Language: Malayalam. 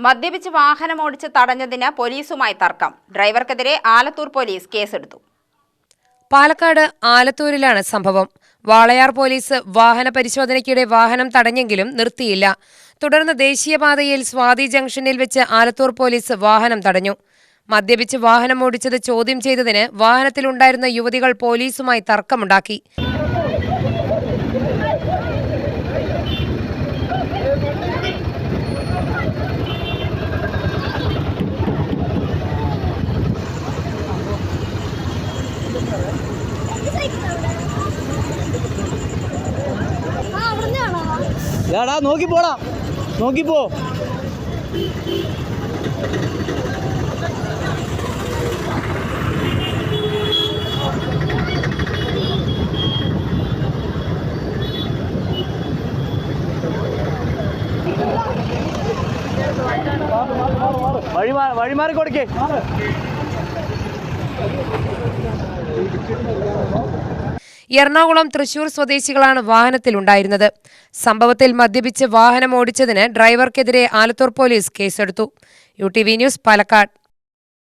മദ്യപിച്ച് വാഹനമോടിച്ച് തടഞ്ഞതിന് പോലീസുമായി തർക്കം. ഡ്രൈവർക്കെതിരെ ആലത്തൂർ പോലീസ് കേസെടുത്തു. പാലക്കാട് ആലത്തൂരിലാണ് സംഭവം. വാളയാർ പോലീസ് വാഹന പരിശോധനയ്ക്കിടെ വാഹനം തടഞ്ഞെങ്കിലും നിർത്തിയില്ല. തുടർന്ന് ദേശീയപാതയിൽ സ്വാതി ജംഗ്ഷനിൽ വെച്ച് ആലത്തൂർ പോലീസ് വാഹനം തടഞ്ഞു. മദ്യപിച്ച് വാഹനം ഓടിച്ചത് ചോദ്യം ചെയ്തതിന് വാഹനത്തിലുണ്ടായിരുന്ന യുവതികൾ പോലീസുമായി തർക്കമുണ്ടാക്കി. നോക്കിപ്പോടാ, നോക്കിപ്പോ. വഴിമാറി കൊടുക്കേ. എറണാകുളം, തൃശൂർ സ്വദേശികളാണ് വാഹനത്തിലുണ്ടായിരുന്നത്. സംഭവത്തിൽ മദ്യപിച്ച് വാഹനം ഓടിച്ചതിന് ഡ്രൈവർക്കെതിരെ ആലത്തൂർ പോലീസ് കേസെടുത്തു. UTV news, Palakkad.